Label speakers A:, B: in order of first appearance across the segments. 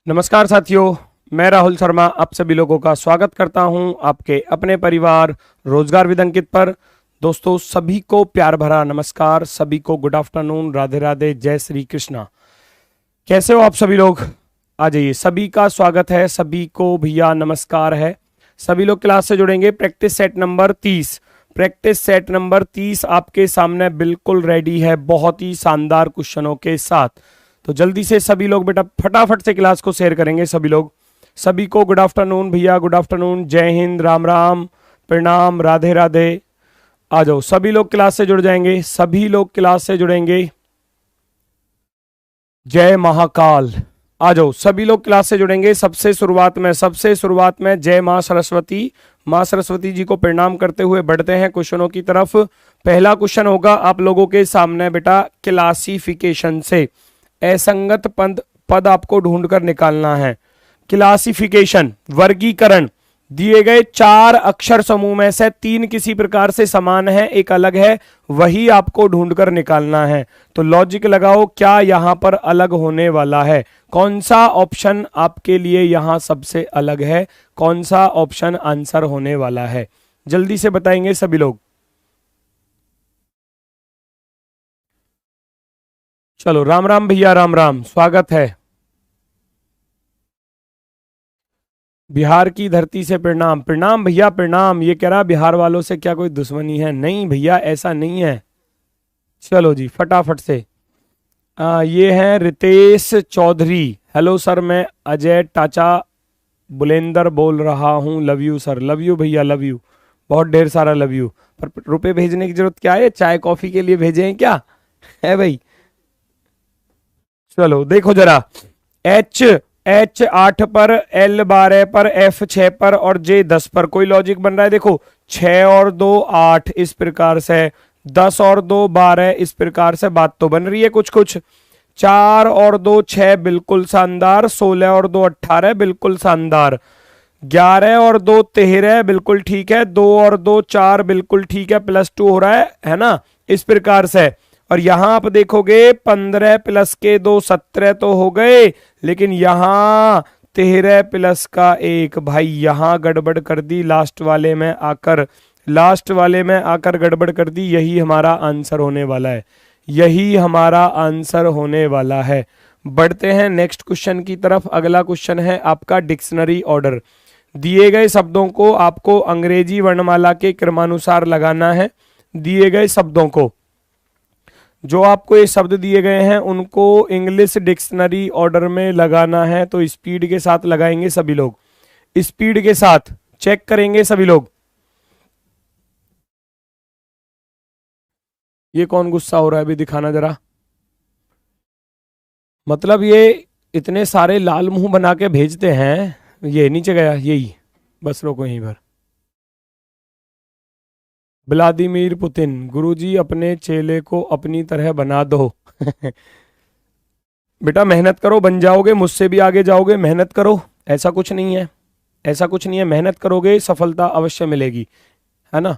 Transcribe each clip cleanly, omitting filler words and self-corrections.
A: नमस्कार साथियों, मैं राहुल शर्मा आप सभी लोगों का स्वागत करता हूं आपके अपने परिवार रोजगार विद अंकित पर। दोस्तों सभी को प्यार भरा नमस्कार, सभी को गुड आफ्टरनून, राधे राधे, जय श्री कृष्णा। कैसे हो आप सभी लोग? आ जाइए, सभी का स्वागत है, सभी को भैया नमस्कार है। सभी लोग क्लास से जुड़ेंगे। Practice set number 30, practice set number 30 आपके सामने बिल्कुल रेडी है, बहुत ही शानदार क्वेश्चनों के साथ। तो जल्दी से सभी लोग बेटा फटाफट से क्लास को शेयर करेंगे सभी लोग। सभी को गुड आफ्टरनून भैया, गुड आफ्टरनून, जय हिंद, राम राम, प्रणाम, राधे राधे। आ जाओ, सभी लोग क्लास से जुड़ जाएंगे, सभी लोग क्लास से जुड़ेंगे। जय महाकाल। आ जाओ, सभी लोग क्लास से जुड़ेंगे। सबसे शुरुआत में जय मां सरस्वती, मां सरस्वती जी को प्रणाम करते हुए बढ़ते हैं क्वेश्चनों की तरफ। पहला क्वेश्चन होगा आप लोगों के सामने बेटा क्लासिफिकेशन से। असंगत पद आपको ढूंढकर निकालना है। क्लासिफिकेशन, वर्गीकरण। दिए गए 4 अक्षर समूह में से 3 किसी प्रकार से समान है, एक अलग है, वही आपको ढूंढकर निकालना है। तो लॉजिक लगाओ, क्या यहां पर अलग होने वाला है? कौन सा ऑप्शन आपके लिए यहां सबसे अलग है? कौन सा ऑप्शन आंसर होने वाला है? जल्दी से बताएंगे सभी लोग। चलो, राम राम भैया, राम राम, स्वागत है। बिहार की धरती से प्रणाम, प्रणाम भैया प्रणाम। ये कह रहा बिहार वालों से क्या कोई दुश्मनी है? नहीं भैया, ऐसा नहीं है। चलो जी फटाफट से। ये है रितेश चौधरी। हेलो सर, मैं अजय टाचा बुलेंदर बोल रहा हूँ। Love you sir, love you भैया, लव यू, बहुत ढेर सारा लव यू। पर रुपए भेजने की जरूरत क्या है? चाय कॉफी के लिए भेजे हैं क्या है भाई? चलो देखो जरा, H 8 पर, L 12 पर, F 6 पर और J 10 पर। कोई लॉजिक बन रहा है? देखो 6 और 2 8 इस प्रकार से, 10 और 2 12 इस प्रकार से बात तो बन रही है कुछ कुछ। 4 और 2 6 बिल्कुल शानदार, 16 और 2 18 बिल्कुल शानदार, 11 और 2 13 बिल्कुल ठीक है, 2 और 2 4 बिल्कुल ठीक है, +2 हो रहा है ना, इस प्रकार से। और यहां आप देखोगे 15 प्लस के 2 17 तो हो गए, लेकिन यहां 13 प्लस का 1, भाई यहां गड़बड़ कर दी लास्ट वाले में आकर, लास्ट वाले में आकर गड़बड़ कर दी। यही हमारा आंसर होने वाला है, यही हमारा आंसर होने वाला है। बढ़ते हैं नेक्स्ट क्वेश्चन की तरफ। अगला क्वेश्चन है आपका डिक्शनरी ऑर्डर। दिए गए शब्दों को आपको अंग्रेजी वर्णमाला के क्रमानुसार लगाना है। दिए गए शब्दों को, जो आपको ये शब्द दिए गए हैं उनको इंग्लिश डिक्शनरी ऑर्डर में लगाना है। तो स्पीड के साथ लगाएंगे सभी लोग, स्पीड के साथ चेक करेंगे सभी लोग। ये कौन गुस्सा हो रहा है अभी? दिखाना जरा। मतलब ये इतने सारे लाल मुंह बना के भेजते हैं। ये नीचे गया, यही बस, रोको यहीं पर। व्लादिमीर पुतिन, गुरुजी अपने चेले को अपनी तरह बना दो। बेटा मेहनत करो, बन जाओगे, मुझसे भी आगे जाओगे। मेहनत करो, ऐसा कुछ नहीं है, ऐसा कुछ नहीं है। मेहनत करोगे सफलता अवश्य मिलेगी, है ना।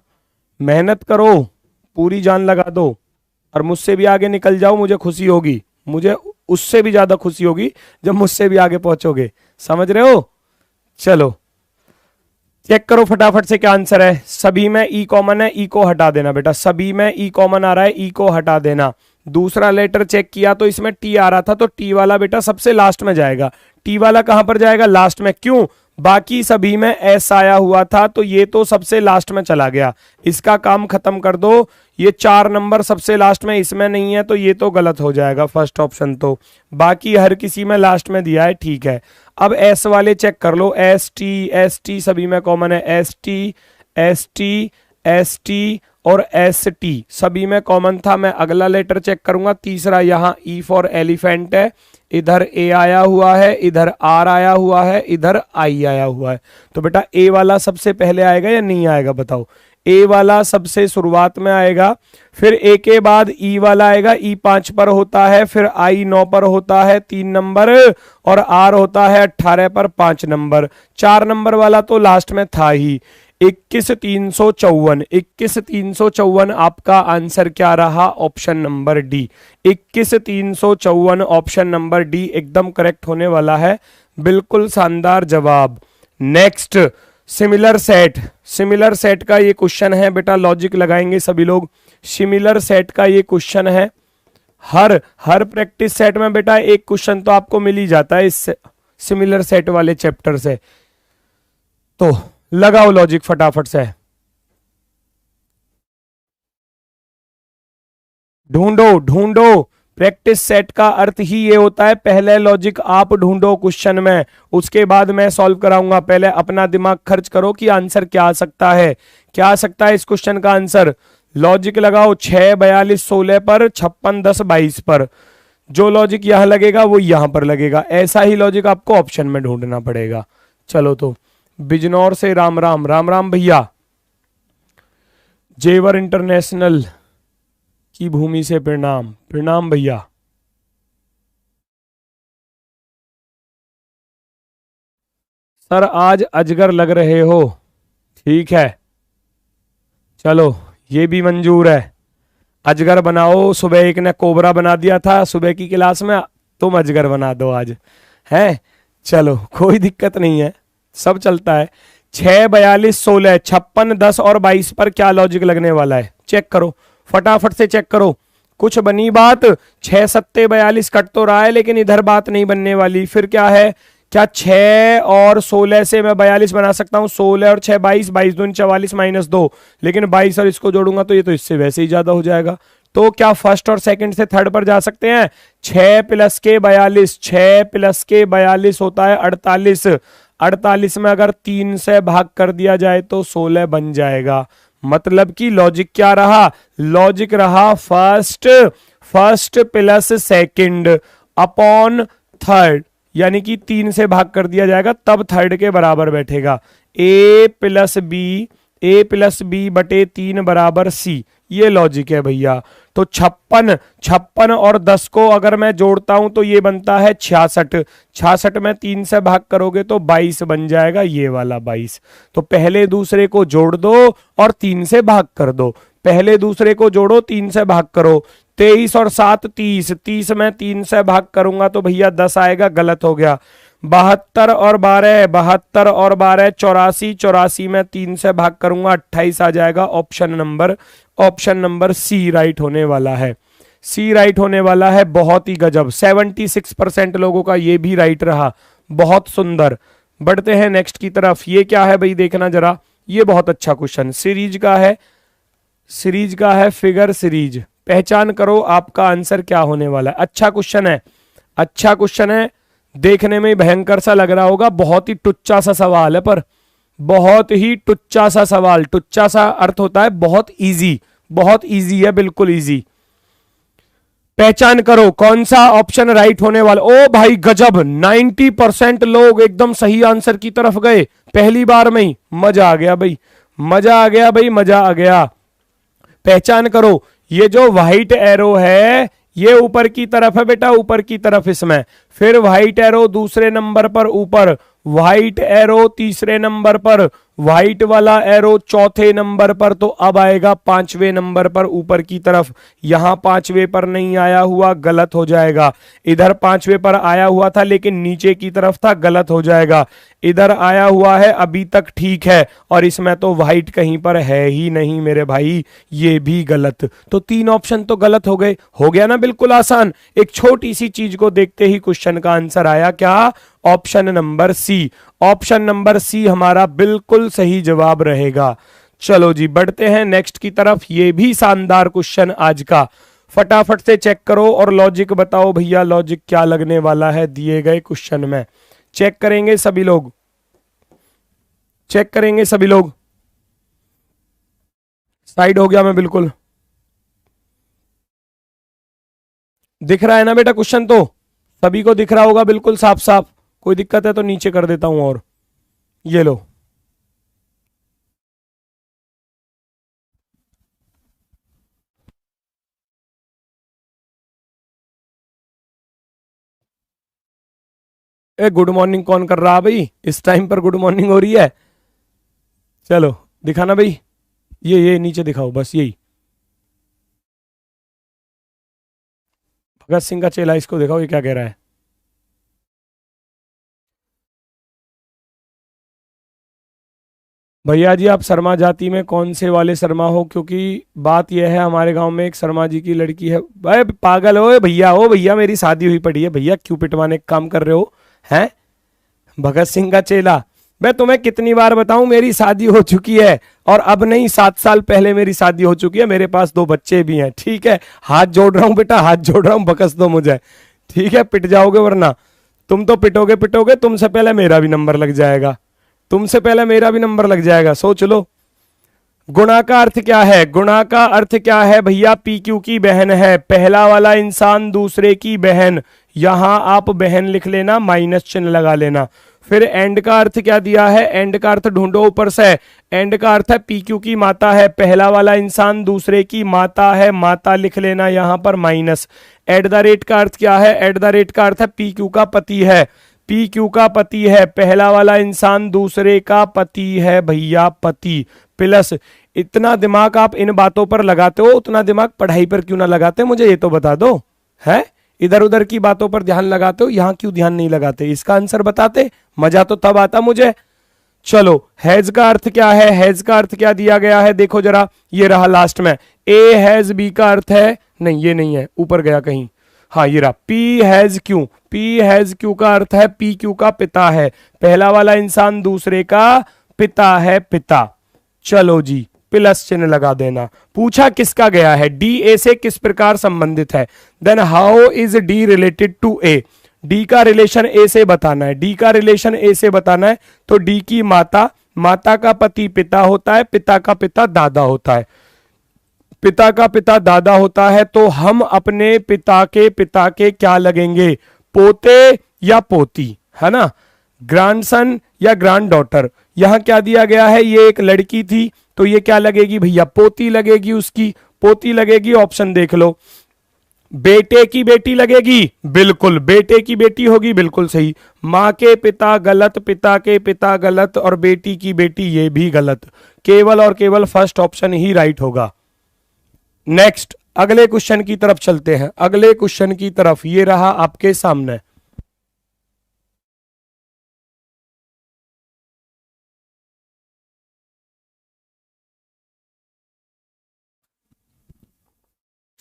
A: मेहनत करो, पूरी जान लगा दो और मुझसे भी आगे निकल जाओ। मुझे खुशी होगी, मुझे उससे भी ज्यादा खुशी होगी जब मुझसे भी आगे पहुंचोगे। समझ रहे हो? चलो चेक करो फटाफट से क्या आंसर है। सभी में ई कॉमन है, ई को हटा देना बेटा। सभी में ई कॉमन आ रहा है, ई को हटा देना। दूसरा लेटर चेक किया तो इसमें टी आ रहा था, तो टी वाला बेटा सबसे लास्ट में जाएगा। टी वाला कहां पर जाएगा? लास्ट में। क्यों? बाकी सभी में एस आया हुआ था, तो ये तो सबसे लास्ट में चला गया। इसका काम खत्म कर दो। ये 4 नंबर सबसे लास्ट में, इसमें नहीं है, तो ये तो गलत हो जाएगा फर्स्ट ऑप्शन। तो बाकी हर किसी में लास्ट में दिया है, ठीक है। अब एस वाले चेक कर लो। एस टी सभी में कॉमन है। एस टी और एस टी सभी में कॉमन था। मैं अगला लेटर चेक करूंगा, तीसरा। यहाँ ई फॉर एलिफेंट है, इधर ए आया हुआ है, इधर आर आया हुआ है, इधर आई आया हुआ है। तो बेटा ए वाला सबसे पहले आएगा या नहीं आएगा? बताओ। ए वाला सबसे शुरुआत में आएगा, फिर ए के बाद ई वाला आएगा। ई 5 पर होता है, फिर आई 9 पर होता है 3 नंबर, और आर होता है 18 पर 5 नंबर। 4 नंबर वाला तो लास्ट में था ही। 21,354, 21,354 आपका आंसर क्या रहा? Option number D, 21,354 option number D एकदम करेक्ट होने वाला है। बिल्कुल शानदार जवाब। Next, similar set, similar set का ये क्वेश्चन है बेटा, लॉजिक लगाएंगे सभी लोग। सिमिलर सेट का ये क्वेश्चन है, हर प्रैक्टिस सेट में बेटा एक क्वेश्चन तो आपको मिल ही जाता है इस सिमिलर सेट वाले चैप्टर से, तो लगाओ लॉजिक फटाफट से, ढूंढो ढूंढो। प्रैक्टिस सेट का अर्थ ही ये होता है, पहले लॉजिक आप ढूंढो क्वेश्चन में, उसके बाद मैं सॉल्व कराऊंगा। पहले अपना दिमाग खर्च करो कि आंसर क्या आ सकता है, क्या आ सकता है इस क्वेश्चन का आंसर। लॉजिक लगाओ 6, 42, 16 पर, 56, 10, 22 पर। जो लॉजिक यहां लगेगा वो यहां पर लगेगा, ऐसा ही लॉजिक आपको ऑप्शन में ढूंढना पड़ेगा। चलो तो बिजनौर से राम राम, राम राम भैया। जेवर इंटरनेशनल की भूमि से प्रणाम, प्रणाम भैया। सर आज अजगर लग रहे हो, ठीक है चलो ये भी मंजूर है। अजगर बनाओ, सुबह एक ने कोबरा बना दिया था सुबह की क्लास में, तुम अजगर बना दो आज, है चलो कोई दिक्कत नहीं है, सब चलता है। 6, 42, 16, 56, 10 और 22 पर क्या लॉजिक लगने वाला है, चेक करो फटाफट से चेक करो। कुछ बनी बात, 6, 7, 42 कट तो रहा है, लेकिन इधर बात नहीं बनने वाली। फिर क्या है, क्या 6 और 16 से मैं 42 बना सकता हूं? 16 और 6 22, 22 दूनी 44 -2, लेकिन 22 और इसको जोड़ूंगा तो ये तो इससे वैसे ही ज्यादा हो जाएगा। तो क्या फर्स्ट और सेकंड से थर्ड पर जा सकते हैं? 6 + के 42, 6 + के 42 होता है 48। 48 में अगर 3 से भाग कर दिया जाए तो 16 बन जाएगा। मतलब कि लॉजिक क्या रहा? लॉजिक रहा first plus second upon third, यानी कि 3 से भाग कर दिया जाएगा तब थर्ड के बराबर बैठेगा। a + b बटे 3 बराबर c, ये लॉजिक है भैया। तो 56 और 10 को अगर मैं जोड़ता हूं तो ये बनता है 66। 66 में 3 से भाग करोगे तो 22 बन जाएगा, ये वाला 22। तो पहले दूसरे को जोड़ दो और 3 से भाग कर दो, पहले दूसरे को जोड़ो 3 से भाग करो। 23 और 7 30, 30 में 3 से भाग करूंगा तो भैया 10 आएगा, गलत हो गया। 72 और 12, 72 और 12 84, 84 में 3 से भाग करूंगा 28 आ जाएगा। ऑप्शन नंबर सी राइट होने वाला है, सी राइट होने वाला है। बहुत ही गजब, 76% लोगों का ये भी राइट रहा, बहुत सुंदर। बढ़ते हैं नेक्स्ट की तरफ। ये क्या है भाई, देखना जरा, ये बहुत अच्छा क्वेश्चन सीरीज का है, सीरीज का है, फिगर सीरीज। पहचान करो आपका आंसर क्या होने वाला है। अच्छा क्वेश्चन है, अच्छा क्वेश्चन है, देखने में भयंकर सा लग रहा होगा, बहुत ही टुच्चा सा सवाल है, पर बहुत ही टुच्चा सा सवाल। टुच्चा सा अर्थ होता है बहुत इजी, बहुत इजी है, बिल्कुल इजी। पहचान करो कौन सा ऑप्शन राइट होने वाला। ओ भाई गजब, 90% लोग एकदम सही आंसर की तरफ गए पहली बार में ही। मजा आ गया भाई, मजा आ गया भाई, मजा आ गया। पहचान करो, ये जो व्हाइट एरो है ये ऊपर की तरफ है बेटा, ऊपर की तरफ इसमें। फिर व्हाइट एरो दूसरे नंबर पर ऊपर, व्हाइट एरो तीसरे नंबर पर, व्हाइट वाला एरो चौथे नंबर पर, तो अब आएगा 5वें नंबर पर ऊपर की तरफ। यहां 5वें पर नहीं आया हुआ, गलत हो जाएगा। इधर 5वें पर आया हुआ था लेकिन नीचे की तरफ था, गलत हो जाएगा। इधर आया हुआ है अभी तक ठीक है, और इसमें तो व्हाइट कहीं पर है ही नहीं मेरे भाई, ये भी गलत। तो 3 ऑप्शन तो गलत हो गए, हो गया ना बिल्कुल आसान। एक छोटी सी चीज को देखते ही क्वेश्चन का आंसर आया क्या? Option number C. Option number C हमारा बिल्कुल सही जवाब रहेगा। चलो जी बढ़ते हैं नेक्स्ट की तरफ। ये भी शानदार क्वेश्चन आज का, फटाफट से चेक करो और लॉजिक बताओ भैया, लॉजिक क्या लगने वाला है दिए गए क्वेश्चन में। चेक करेंगे सभी लोग, चेक करेंगे सभी लोग। साइड हो गया मैं बिल्कुल, दिख रहा है ना बेटा क्वेश्चन? तो सभी को दिख रहा होगा बिल्कुल साफ साफ। कोई दिक्कत है तो नीचे कर देता हूं, और ये लो। ए गुड मॉर्निंग कौन कर रहा है भाई? इस टाइम पर गुड मॉर्निंग हो रही है? चलो दिखाना भाई, ये नीचे दिखाओ बस, यही भगत सिंह का चेला, इसको दिखाओ ये क्या कह रहा है। भैया जी आप शर्मा जाति में कौन से वाले शर्मा हो, क्योंकि बात यह है हमारे गांव में एक शर्मा जी की लड़की है। भाई पागल हो भैया, हो भैया मेरी शादी हुई पड़ी है भैया, क्यों पिटवाने का काम कर रहे हो हैं। भगत सिंह का चेला, मैं तुम्हें कितनी बार बताऊं मेरी शादी हो चुकी है, और अब नहीं 7 साल पहले मेरी शादी हो चुकी है, मेरे पास 2 बच्चे भी हैं, ठीक है। हाथ जोड़ रहा हूं बेटा, हाथ जोड़ रहा हूं, बकस दो मुझे, ठीक है, पिट जाओगे, वरना तुम तो पिटोगे पिटोगे, तुमसे पहले मेरा भी नंबर लग जाएगा, तुमसे पहले मेरा भी नंबर लग जाएगा, सोच लो। गुणा का अर्थ क्या है, गुणा का अर्थ क्या है भैया, पी क्यू की बहन है, पहला वाला इंसान दूसरे की बहन, यहां आप बहन लिख लेना, माइनस चिन्ह लगा लेना। फिर एंड का अर्थ क्या दिया है, एंड का अर्थ ढूंढो ऊपर से, एंड का अर्थ है पी क्यू की माता है, पहला वाला इंसान दूसरे की माता है, माता लिख लेना यहां पर माइनस। एट द रेट का अर्थ क्या है, एट द रेट का अर्थ है पी क्यू का पति है, पी क्यू का पति है, पहला वाला इंसान दूसरे का पति है भैया, पति प्लस। इतना दिमाग आप इन बातों पर लगाते हो, उतना दिमाग पढ़ाई पर क्यों ना लगाते, मुझे ये तो बता दो है। इधर उधर की बातों पर ध्यान लगाते हो, यहां क्यों ध्यान नहीं लगाते, इसका आंसर बताते, मजा तो तब आता मुझे। चलो हैज का अर्थ क्या है, हैज का अर्थ क्या दिया गया है, देखो जरा, ये रहा लास्ट में, ए हैज बी का अर्थ है, नहीं ये नहीं है, ऊपर गया कहीं, हाँ ये रहा, P has Q, P has Q का अर्थ है पी क्यू का पिता है, पहला वाला इंसान दूसरे का पिता है, पिता। चलो जी प्लस चिन्ह लगा देना। पूछा किसका गया है, डी ए से किस प्रकार संबंधित है, then how is D related to A, D का रिलेशन ए से बताना है, डी का रिलेशन ए से बताना है, तो डी की माता, माता का पति पिता होता है, पिता का पिता दादा होता है, पिता का पिता दादा होता है, तो हम अपने पिता के क्या लगेंगे, पोते या पोती, है ना, ग्रैंडसन या ग्रैंड डॉटर। यहां क्या दिया गया है, ये एक लड़की थी, तो ये क्या लगेगी भैया, पोती लगेगी, उसकी पोती लगेगी, ऑप्शन देख लो। बेटे की बेटी लगेगी, बिल्कुल बेटे की बेटी होगी, बिल्कुल सही। मां के पिता गलत, पिता के पिता गलत, और बेटी की बेटी ये भी गलत, केवल और केवल फर्स्ट ऑप्शन ही राइट होगा। नेक्स्ट अगले क्वेश्चन की तरफ चलते हैं, अगले क्वेश्चन की तरफ, ये रहा आपके सामने।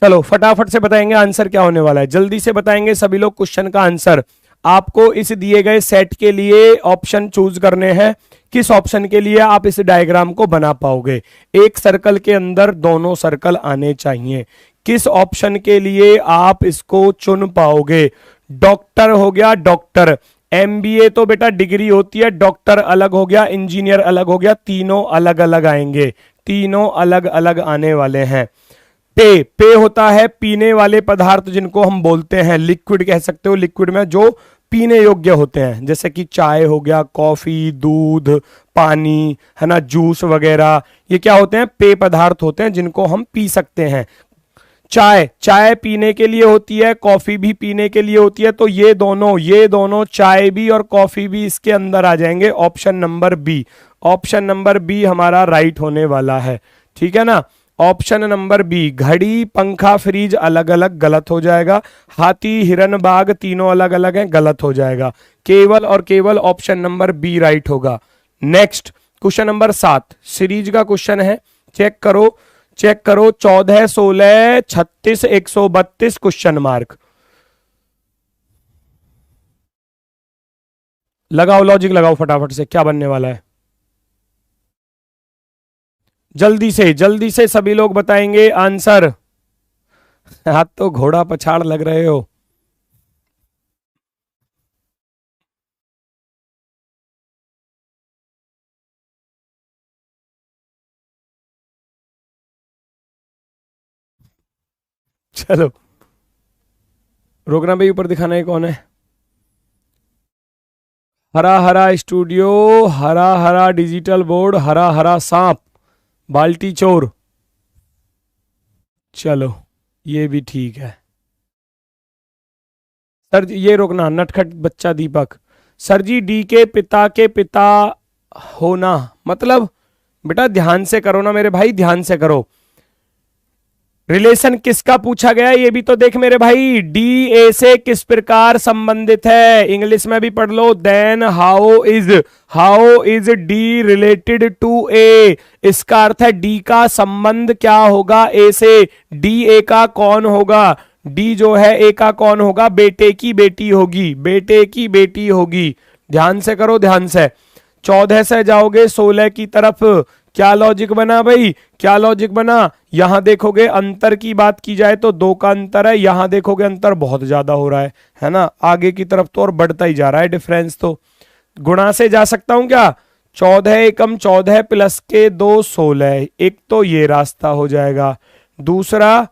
A: चलो फटाफट से बताएंगे आंसर क्या होने वाला है, जल्दी से बताएंगे सभी लोग क्वेश्चन का आंसर। आपको इस दिए गए सेट के लिए ऑप्शन चूज करने हैं, किस ऑप्शन के लिए आप इस डायग्राम को बना पाओगे। एक सर्कल के अंदर दोनों सर्कल आने चाहिए, किस ऑप्शन के लिए आप इसको चुन पाओगे। डॉक्टर हो गया, डॉक्टर, एमबीए तो बेटा डिग्री होती है, डॉक्टर अलग हो गया, इंजीनियर अलग हो गया, तीनों अलग अलग आएंगे, तीनों अलग अलग आने वाले हैं। पे, पे होता है पीने वाले पदार्थ जिनको हम बोलते हैं लिक्विड, कह सकते हो, लिक्विड में जो पीने योग्य होते हैं, जैसे कि चाय हो गया, कॉफी, दूध, पानी, है ना, जूस वगैरह, ये क्या होते हैं, पेय पदार्थ होते हैं जिनको हम पी सकते हैं। चाय, चाय पीने के लिए होती है, कॉफी भी पीने के लिए होती है, तो ये दोनों चाय भी और कॉफी भी इसके अंदर आ जाएंगे, option number B, option number B हमारा राइट होने वाला है, ठीक है ना। ऑप्शन नंबर बी, घड़ी, पंखा, फ्रिज अलग अलग, गलत हो जाएगा। हाथी, हिरन, बाघ तीनों अलग अलग हैं, गलत हो जाएगा। केवल और केवल ऑप्शन नंबर बी राइट होगा। नेक्स्ट क्वेश्चन नंबर 7 सीरीज का क्वेश्चन है, चेक करो, चेक करो, 14, 16, 36, 132 क्वेश्चन मार्क। लगाओ लॉजिक, लगाओ फटाफट से, क्या बनने वाला है, जल्दी से सभी लोग बताएंगे आंसर। आप तो घोड़ा पछाड़ लग रहे हो। चलो रोकना भाई, ऊपर दिखाना है कौन है। हरा हरा स्टूडियो, हरा हरा डिजिटल बोर्ड, हरा हरा सांप, बाल्टी चोर। चलो ये भी ठीक है। सर जी ये रोकना, नटखट बच्चा दीपक, सर जी डी के पिता होना मतलब बेटा ध्यान से करो ना मेरे भाई, ध्यान से करो। रिलेशन किसका पूछा गया ये भी तो देख मेरे भाई, डी ए से किस प्रकार संबंधित है, इंग्लिश में भी पढ़ लो। Then how is D related to A, इसका अर्थ है डी का संबंध क्या होगा ए से, डी ए का कौन होगा, डी जो है ए का कौन होगा, बेटे की बेटी होगी, बेटे की बेटी होगी। ध्यान से करो, ध्यान से। 14 से जाओगे 16 की तरफ, क्या लॉजिक बना भाई, क्या लॉजिक बना। यहां देखोगे अंतर की बात की जाए तो 2 का अंतर है, यहां देखोगे अंतर बहुत ज्यादा हो रहा है ना, आगे की तरफ तो और बढ़ता ही जा रहा है डिफरेंस। तो गुणा से जा सकता हूं क्या, 14 एकम 14 प्लस के 2 16, एक तो ये रास्ता हो जाएगा, दूसरा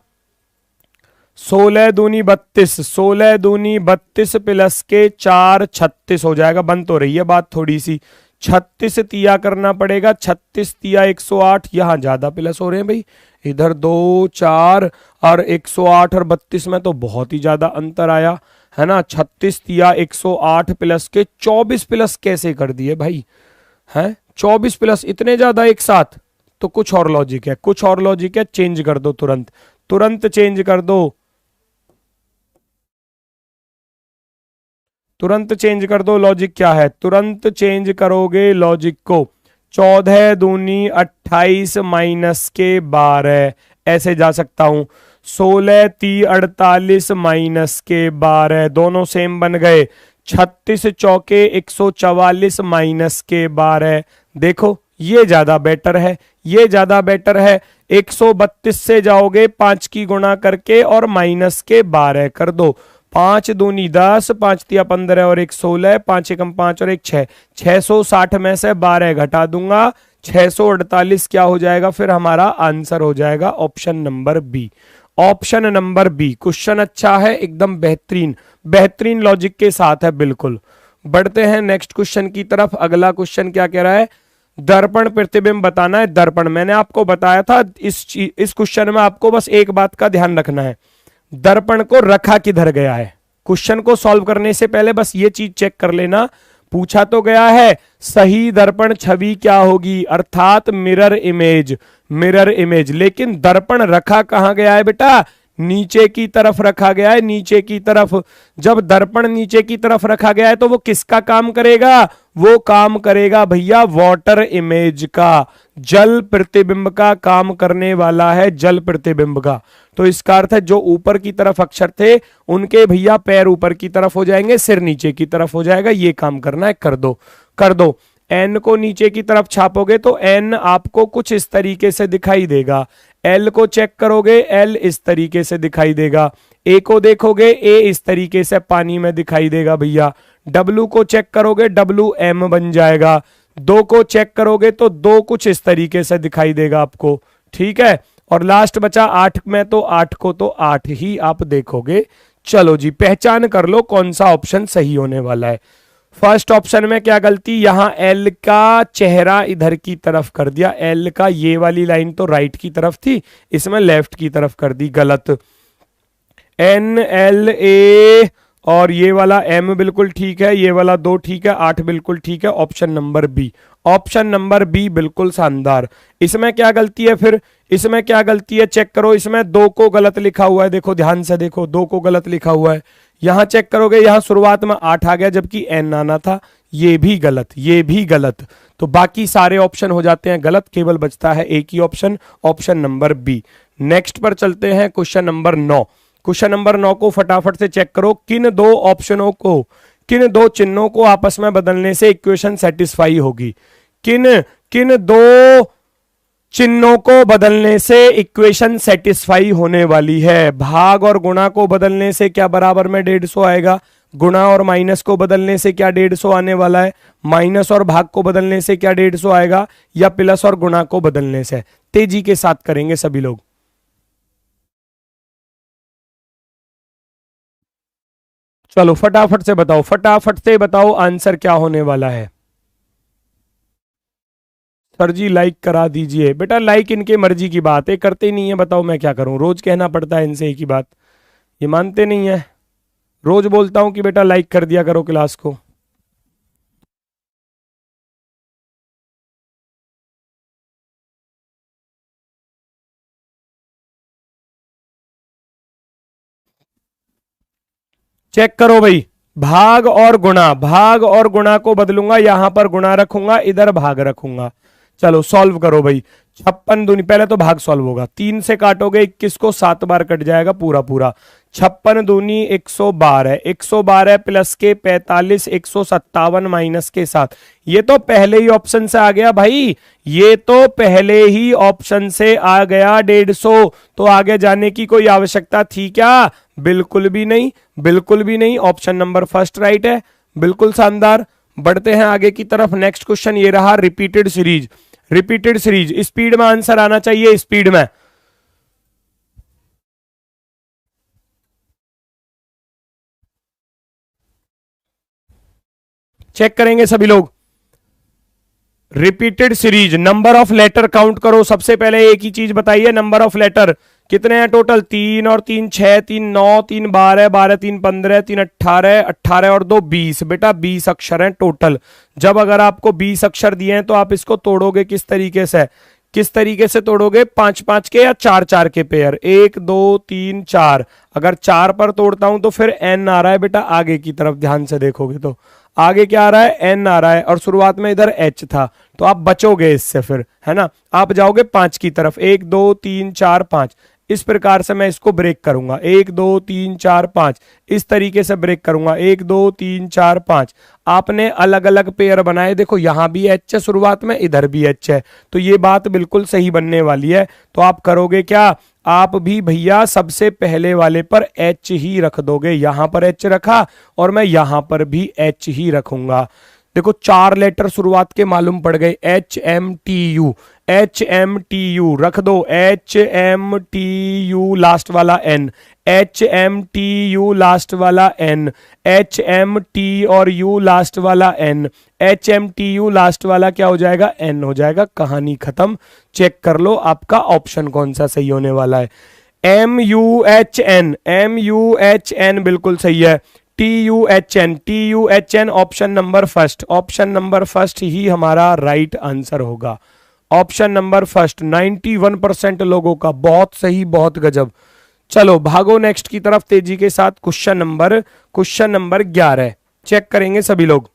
A: 16 दूनी 32, 16 दूनी 32 प्लस के 4 36 हो जाएगा। बन तो रही है बात थोड़ी सी, 36 तिया करना पड़ेगा, 36 तिया 108, यहां ज्यादा प्लस हो रहे हैं भाई, इधर 2 4 और 108 और 32 में तो बहुत ही ज्यादा अंतर आया है ना। 36 तिया 108 प्लस के 24 प्लस कैसे कर दिए भाई, हैं 24 प्लस इतने ज्यादा एक साथ, तो कुछ और लॉजिक है, कुछ और लॉजिक है, चेंज कर दो तुरंत, तुरंत चेंज कर दो, तुरंत चेंज कर दो। लॉजिक क्या है, तुरंत चेंज करोगे लॉजिक को। 14 दूनी 28 माइनस के 12, ऐसे जा सकता हूं। 16 ती 48 माइनस के 12, दोनों सेम बन गए। 36 चौके 144 माइनस के 12, देखो ये ज्यादा बेटर है, ये ज्यादा बेटर है। 132 से जाओगे 5 की गुणा करके और माइनस के 12 कर दो। 5 दूनी 10, 5 तिया 15 और 1 16, 5 एकम 5 और 1 6, 660 में से 12 घटा दूंगा, 648 क्या हो जाएगा फिर हमारा आंसर हो जाएगा option number B. Option number B, question अच्छा है एकदम बेहतरीन, बेहतरीन लॉजिक के साथ है बिल्कुल। बढ़ते हैं नेक्स्ट क्वेश्चन की तरफ। अगला क्वेश्चन क्या कह रहा है, दर्पण प्रतिबिंब बताना है। दर्पण मैंने आपको बताया था, इस क्वेश्चन में आपको बस एक बात का ध्यान रखना है, दर्पण को रखा किधर गया है। क्वेश्चन को सॉल्व करने से पहले बस ये चीज चेक कर लेना, पूछा तो गया है सही दर्पण छवि क्या होगी, अर्थात मिरर इमेज, मिरर इमेज। लेकिन दर्पण रखा कहां गया है बेटा, नीचे की तरफ रखा गया है, नीचे की तरफ। जब दर्पण नीचे की तरफ रखा गया है तो वो किसका काम करेगा, वो काम करेगा भैया वाटर इमेज का, जल प्रतिबिंब का काम करने वाला है, जल प्रतिबिंब का। तो इसका अर्थ है जो ऊपर की तरफ अक्षर थे उनके भैया पैर ऊपर की तरफ हो जाएंगे, सिर नीचे की तरफ हो जाएगा, ये काम करना है, कर दो कर दो। एन को नीचे की तरफ छापोगे तो एन आपको कुछ इस तरीके से दिखाई देगा, एल को चेक करोगे एल इस तरीके से दिखाई देगा, ए को देखोगे ए इस तरीके से पानी में दिखाई देगा भैया, डब्लू को चेक करोगे डब्लू एम बन जाएगा, 2 को चेक करोगे तो 2 कुछ इस तरीके से दिखाई देगा आपको, ठीक है। और लास्ट बचा 8 में, तो 8 को तो 8 ही आप देखोगे। चलो जी पहचान कर लो कौन सा ऑप्शन सही होने वाला है। फर्स्ट ऑप्शन में क्या गलती, यहां एल का चेहरा इधर की तरफ कर दिया, एल का ये वाली लाइन तो राइट की तरफ थी, इसमें लेफ्ट की तरफ कर दी, गलत। एन एल ए और ये वाला एम बिल्कुल ठीक है, ये वाला 2 ठीक है, 8 बिल्कुल ठीक है। Option number B, option number B बिल्कुल शानदार। इसमें क्या गलती है फिर, इसमें क्या गलती है चेक करो, इसमें 2 को गलत लिखा हुआ है, देखो ध्यान से देखो 2 को गलत लिखा हुआ है। यहां चेक करोगे यहां शुरुआत में 8 आ गया जबकि एन आना था, ये भी गलत, ये भी गलत। तो बाकी सारे ऑप्शन हो जाते हैं गलत, केवल बचता है एक ही option, option number B. Next पर चलते हैं क्वेश्चन नंबर 9। क्वेश्चन नंबर 9 को फटाफट से चेक करो, किन 2 ऑप्शनों को, किन 2 चिन्हों को आपस में बदलने से इक्वेशन सेटिस्फाई होगी, किन 2 चिन्हों को बदलने से इक्वेशन सेटिस्फाई होने वाली है। भाग और गुणा को बदलने से क्या बराबर में 150 आएगा, गुणा और माइनस को बदलने से क्या 150 आने वाला है, माइनस और भाग को बदलने से क्या 150 आएगा, या प्लस और गुणा को बदलने से। तेजी के साथ करेंगे सभी लोग, चलो फटाफट से बताओ, फटाफट से बताओ आंसर क्या होने वाला है। सर जी लाइक करा दीजिए, बेटा लाइक इनके मर्जी की बात है, करते ही नहीं है, बताओ मैं क्या करूं, रोज कहना पड़ता है इनसे एक ही बात, ये मानते नहीं है। रोज बोलता हूं कि बेटा लाइक कर दिया करो क्लास को। चेक करो भाई, भाग और गुणा, भाग और गुणा को बदलूंगा, यहां पर गुणा रखूंगा, इधर भाग रखूंगा। चलो सॉल्व करो भाई। 56 दूनी, पहले तो भाग सॉल्व होगा, 3 से काटोगे 21 को, 7 बार कट जाएगा पूरा पूरा। 56 दूनी 112, 112 प्लस के 45, 157 माइनस के 7। ये तो पहले ही ऑप्शन से आ गया भाई, ये तो पहले ही ऑप्शन से आ गया 150। तो आगे जाने की कोई आवश्यकता थी क्या? बिल्कुल भी नहीं, बिल्कुल भी नहीं। ऑप्शन नंबर फर्स्ट राइट है, बिल्कुल शानदार। बढ़ते हैं आगे की तरफ। नेक्स्ट क्वेश्चन ये रहा, repeated series. Repeated series, speed में आंसर आना चाहिए, स्पीड में। चेक करेंगे सभी लोग। Repeated series, number of letter count करो। सबसे पहले एक ही चीज बताइए, नंबर ऑफ लेटर कितने हैं टोटल? 3 और 3 6, 3 9, 3 12, 12 3 15, 3 18, 18 और 2 20। बेटा 20 अक्षर हैं टोटल। जब अगर आपको 20 अक्षर दिए हैं तो आप इसको तोड़ोगे किस तरीके से? किस तरीके से तोड़ोगे? 5 5 के या 4 4 के पेयर, 1 2 3 4। अगर 4 पर तोड़ता हूं तो फिर n आ रहा है बेटा आगे की तरफ, ध्यान से देखोगे तो आगे क्या आ रहा है? n आ रहा है, और शुरुआत में इधर h था, तो आप बचोगे इससे फिर, है ना। आप जाओगे 5 की तरफ, 1 2 3 4 5। इस प्रकार से मैं इसको ब्रेक करूंगा, 1 2 3 4 5। इस तरीके से ब्रेक करूंगा, 1 2 3 4 5। आपने अलग अलग पेयर बनाए, देखो यहां भी एच है शुरुआत में, इधर भी एच है, तो ये बात बिल्कुल सही बनने वाली है। तो आप करोगे क्या? आप भी भैया सबसे पहले वाले पर एच ही रख दोगे। यहां पर एच रखा और मैं यहां पर भी एच ही रखूंगा। देखो 4 लेटर शुरुआत के मालूम पड़ गए, H M T U, H M T U रख दो, H M T U last वाला N, H M T U last वाला एन, एच एम टी और यू लास्ट वाला N, H M T U last वाला क्या हो जाएगा? एन हो जाएगा। कहानी खत्म। चेक कर लो आपका ऑप्शन कौन सा सही होने वाला है। M U H N, M U H N बिल्कुल सही है। T U H N, T U H N, option number first, option number first ही हमारा राइट आंसर होगा। ऑप्शन नंबर फर्स्ट 91% लोगों का, बहुत सही, बहुत गजब। चलो भागो नेक्स्ट की तरफ तेजी के साथ। क्वेश्चन नंबर 11 चेक करेंगे सभी लोग।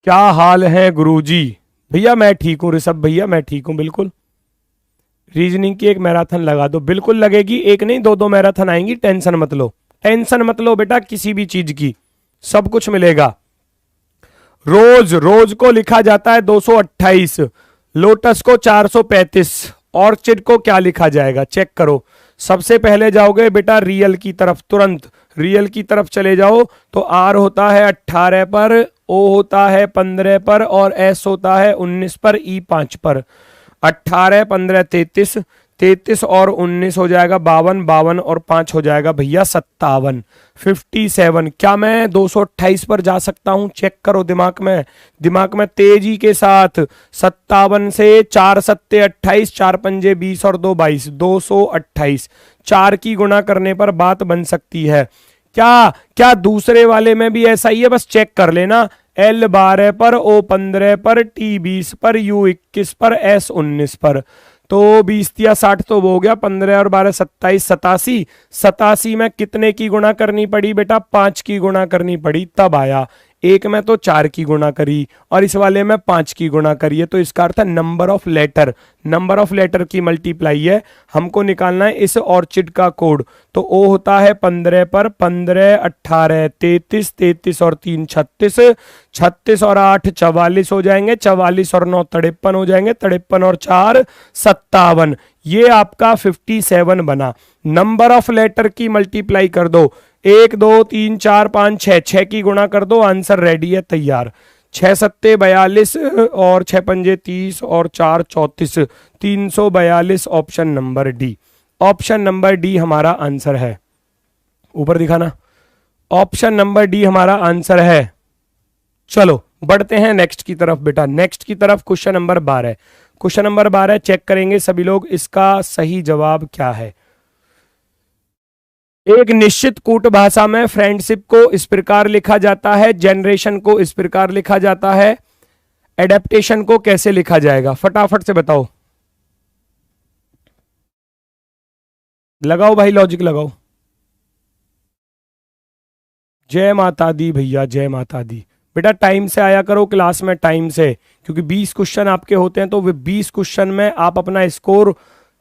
A: क्या हाल है गुरुजी? भैया मैं ठीक हूं, ऋषभ भैया मैं ठीक हूं बिल्कुल। रीजनिंग की एक मैराथन लगा दो, बिल्कुल लगेगी, एक नहीं 2 मैराथन आएंगी, टेंशन मत लो, टेंशन मत लो बेटा किसी भी चीज की, सब कुछ मिलेगा। रोज, रोज को लिखा जाता है 228, लोटस को 435, ऑर्चिड को क्या लिखा जाएगा? चेक करो। सबसे पहले जाओगे बेटा रियल की तरफ, तुरंत रियल की तरफ चले जाओ, तो आर होता है 18 पर, ओ होता है 15 पर, और एस होता है 19 पर, ई 5 पर। 18 15 33, 33 और 19 हो जाएगा 52, 52 और 5 हो जाएगा भैया 57, 57। क्या मैं 228 पर जा सकता हूं? चेक करो दिमाग में, दिमाग में तेजी के साथ। 57 से 4 सत्ते 28, 4 पंजे 20 और 2 22, 228। 4 की गुणा करने पर बात बन सकती है। क्या क्या दूसरे वाले में भी ऐसा ही है? बस चेक कर लेना। L 12 पर, O 15 पर, T 20 पर, U 21 पर, S 19 पर। तो 20 या 60 तो वो हो गया, 15 और 12 27, 87। 87 में कितने की गुणा करनी पड़ी बेटा? 5 की गुणा करनी पड़ी, तब आया। एक में तो 4 की गुणा करी और इस वाले में 5 की गुणा करी है, तो इसका अर्थ है number of letter, number of letter की मल्टीप्लाई है। हमको निकालना है इस ऑर्चिड का कोड। तो O होता है 15 पर, 15 18 33, 33 और 3 36, 36 और 8 44 हो जाएंगे, 44 और 9 53 हो जाएंगे, 53 और 4 57। ये आपका 57 बना। नंबर ऑफ लेटर की मल्टीप्लाई कर दो, 1 2 3 4 5 6, 6 की गुणा कर दो, आंसर रेडी है, तैयार। 6 सत्ते 42 और 6 पंजे 30 और 4 34, 342। Option number D, option number D हमारा आंसर है। ऊपर दिखाना, ऑप्शन नंबर डी हमारा आंसर है। चलो बढ़ते हैं नेक्स्ट की तरफ बेटा, नेक्स्ट की तरफ। Question number 12, question number 12 check करेंगे सभी लोग, इसका सही जवाब क्या है? एक निश्चित कूट भाषा में फ्रेंडशिप को इस प्रकार लिखा जाता है, जनरेशन को इस प्रकार लिखा जाता है, एडेप्टेशन को कैसे लिखा जाएगा? फटाफट से बताओ, लगाओ भाई, लॉजिक लगाओ। जय माता दी भैया, जय माता दी। बेटा टाइम से आया करो क्लास में, टाइम से, क्योंकि 20 क्वेश्चन आपके होते हैं, तो वे 20 क्वेश्चन में आप अपना स्कोर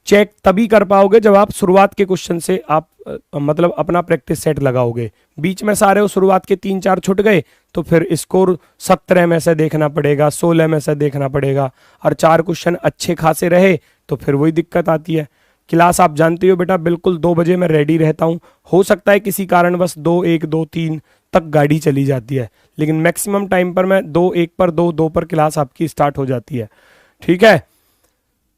A: चेक तभी कर पाओगे जब आप शुरुआत के क्वेश्चन से आप मतलब अपना प्रैक्टिस सेट लगाओगे। बीच में सारे वो शुरुआत के 3-4 छूट गए तो फिर स्कोर 17 में से देखना पड़ेगा, 16 में से देखना पड़ेगा, और 4 क्वेश्चन अच्छे खासे रहे तो फिर वही दिक्कत आती है। क्लास आप जानते हो बेटा बिल्कुल 2 बजे मैं रेडी रहता हूँ। हो सकता है किसी कारणवश 2, 1, 2, 3 तक गाड़ी चली जाती है, लेकिन मैक्सिमम टाइम पर मैं 2, 1 पर 2 पर क्लास आपकी स्टार्ट हो जाती है। ठीक है,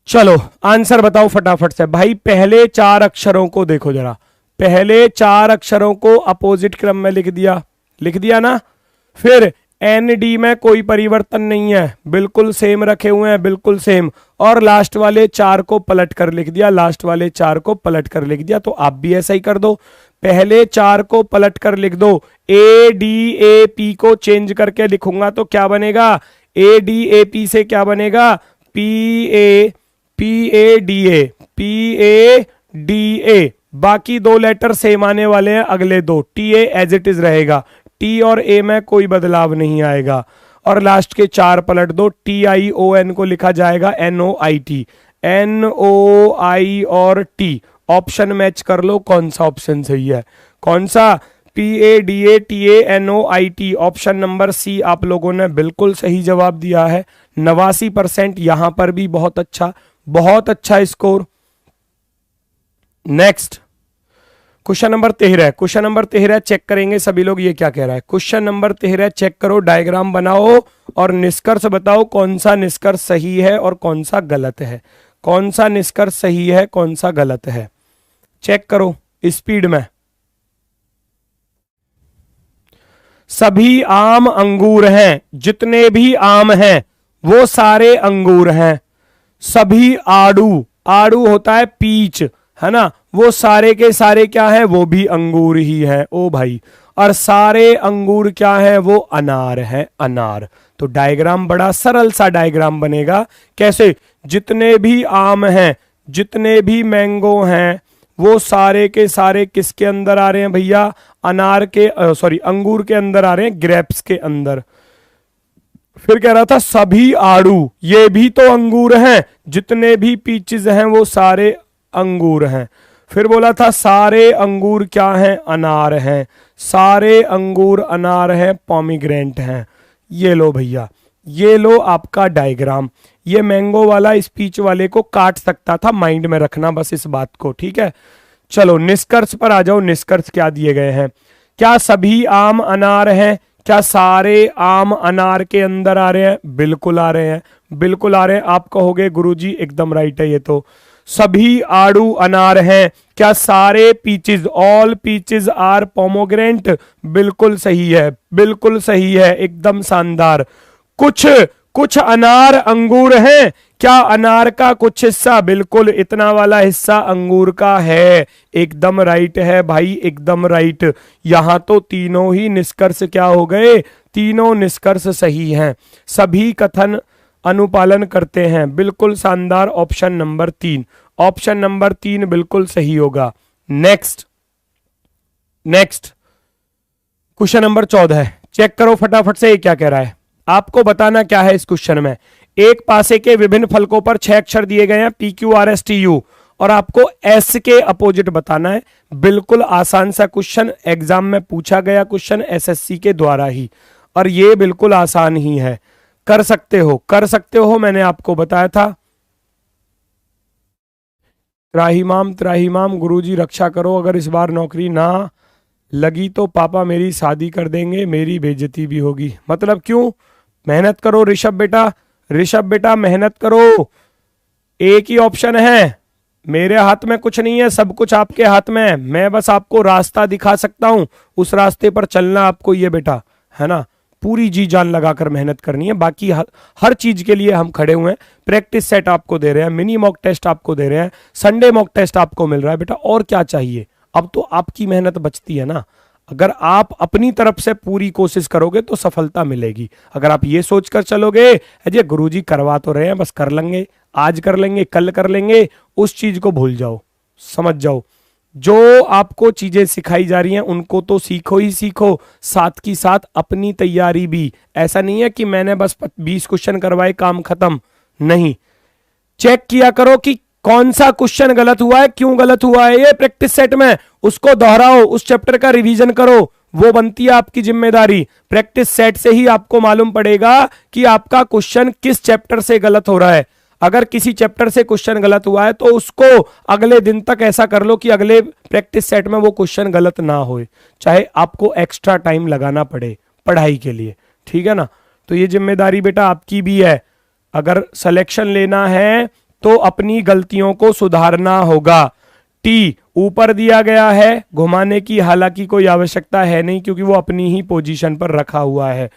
A: चलो आंसर बताओ फटाफट से भाई। पहले 4 अक्षरों को देखो जरा, पहले 4 अक्षरों को अपोजिट क्रम में लिख दिया ना। फिर एनडी में कोई परिवर्तन नहीं है, बिल्कुल सेम रखे हुए हैं, बिल्कुल सेम। और लास्ट वाले 4 को पलट कर लिख दिया, लास्ट वाले 4 को पलट कर लिख दिया। तो आप भी ऐसा ही कर दो, पहले 4 को पलट कर लिख दो। ADAP को चेंज करके लिखूंगा तो क्या बनेगा? ADAP से क्या बनेगा? PADA। बाकी 2 लेटर सेम आने वाले हैं, अगले 2 TA एज इट इज रहेगा, T और A में कोई बदलाव नहीं आएगा। और लास्ट के 4 पलट दो, TION को लिखा जाएगा NOIT, NOI और T। ऑप्शन मैच कर लो कौन सा ऑप्शन सही है, कौन सा? PADATANOIT, ऑप्शन नंबर C आप लोगों ने बिल्कुल सही जवाब दिया है। 89% यहां पर भी बहुत अच्छा score. Next question number 13, question number 13 check करेंगे सभी लोग, ये क्या कह रहा है। क्वेश्चन नंबर 13 चेक करो, डायग्राम बनाओ और निष्कर्ष बताओ कौन सा निष्कर्ष सही है और कौन सा गलत है, कौन सा निष्कर्ष सही है कौन सा गलत है। चेक करो स्पीड में। सभी आम अंगूर हैं, जितने भी आम हैं वो सारे अंगूर हैं। सभी आड़ू होता है पीच, है ना, वो सारे के सारे क्या है? वो भी अंगूर ही है ओ भाई। और सारे अंगूर क्या है? वो अनार है, अनार। तो डायग्राम बड़ा सरल सा डायग्राम बनेगा। कैसे? जितने भी आम हैं, जितने भी मैंगो हैं, वो सारे के सारे किसके अंदर आ रहे हैं भैया? अनार के अंगूर के अंदर आ रहे हैं, ग्रेप्स के अंदर। फिर कह रहा था सभी आड़ू, ये भी तो अंगूर हैं, जितने भी पीचेस हैं वो सारे अंगूर हैं। फिर बोला था सारे अंगूर क्या हैं? अनार हैं। सारे अंगूर अनार हैं, पॉमीग्रेनेट हैं। ये लो भैया, ये लो आपका डायग्राम। ये मैंगो वाला स्पीच वाले को काट सकता था, माइंड में रखना बस इस बात को, ठीक है। चलो निष्कर्ष पर आ जाओ, निष्कर्ष क्या दिए गए हैं? क्या सभी आम अनार हैं? क्या सारे आम अनार के अंदर आ रहे हैं? बिल्कुल आ रहे हैं, बिल्कुल आ रहे हैं। आप कहोगे गुरुजी एकदम राइट है ये तो। सभी आड़ू अनार हैं। क्या सारे peaches, all peaches are pomegranate? बिल्कुल सही है, बिल्कुल सही है, एकदम शानदार। कुछ अनार अंगूर हैं। क्या अनार का कुछ हिस्सा? बिल्कुल इतना वाला हिस्सा अंगूर का है। एकदम राइट है भाई, एकदम राइट। यहां तो तीनों ही निष्कर्ष क्या हो गए? तीनों निष्कर्ष सही हैं। सभी कथन अनुपालन करते हैं, बिल्कुल शानदार। ऑप्शन नंबर 3, ऑप्शन नंबर 3 बिल्कुल सही होगा। नेक्स्ट क्वेश्चन नंबर 14 चेक करो फटाफट से, ये क्या कह रहा है? आपको बताना क्या है इस क्वेश्चन में। एक पासे के विभिन्न फलकों पर 6 अक्षर दिए गए हैं, PQRSTU, और आपको S के अपोजिट बताना है। बिल्कुल आसान सा क्वेश्चन, एग्जाम में पूछा गया क्वेश्चन SSC के द्वारा ही, और ये बिल्कुल आसान ही है। कर सकते हो, मैंने आपको बताया था। त्राहिमाम गुरुजी रक्षा करो, अगर इस बार नौकरी ना लगी तो पापा मेरी शादी कर देंगे, मेरी बेइज्जती भी होगी। मतलब क्यों? मेहनत करो ऋषभ बेटा मेहनत करो। एक ही ऑप्शन है, मेरे हाथ में कुछ नहीं है, सब कुछ आपके हाथ में है। मैं बस आपको रास्ता दिखा सकता हूं, उस रास्ते पर चलना आपको ये बेटा, है ना। पूरी जी जान लगाकर मेहनत करनी है। बाकी हर चीज के लिए हम खड़े हुए हैं। प्रैक्टिस सेट आपको दे रहे हैं, मिनी मॉक टेस्ट आपको दे रहे हैं, संडे मॉक टेस्ट आपको मिल रहा है बेटा। और क्या चाहिए? अब तो आपकी मेहनत बचती है ना। अगर आप अपनी तरफ से पूरी कोशिश करोगे तो सफलता मिलेगी। अगर आप ये सोचकर चलोगे अजय गुरुजी करवा तो रहे हैं, बस कर लेंगे, आज कर लेंगे, कल कर लेंगे, उस चीज को भूल जाओ। समझ जाओ, जो आपको चीजें सिखाई जा रही हैं उनको तो सीखो ही सीखो, साथ की साथ अपनी तैयारी भी। ऐसा नहीं है कि मैंने बस 20 क्वेश्चन करवाए काम खत्म, नहीं। चेक किया करो कि कौन सा क्वेश्चन गलत हुआ है, क्यों गलत हुआ है, ये प्रैक्टिस सेट में उसको दोहराओ, उस चैप्टर का रिवीजन करो, वो बनती है आपकी जिम्मेदारी। प्रैक्टिस सेट से ही आपको मालूम पड़ेगा कि आपका क्वेश्चन किस चैप्टर से गलत हो रहा है। अगर किसी चैप्टर से क्वेश्चन गलत हुआ है तो उसको अगले दिन तक ऐसा कर लो कि अगले प्रैक्टिस सेट में वो क्वेश्चन गलत ना हो, चाहे आपको एक्स्ट्रा टाइम लगाना पड़े पढ़ाई के लिए, ठीक है ना। तो ये जिम्मेदारी बेटा आपकी भी है। अगर सिलेक्शन लेना है तो अपनी गलतियों को सुधारना होगा। टी ऊपर दिया गया है, घुमाने की हालांकि कोई आवश्यकता है नहीं क्योंकि वो अपनी ही पोजीशन पर रखा हुआ है।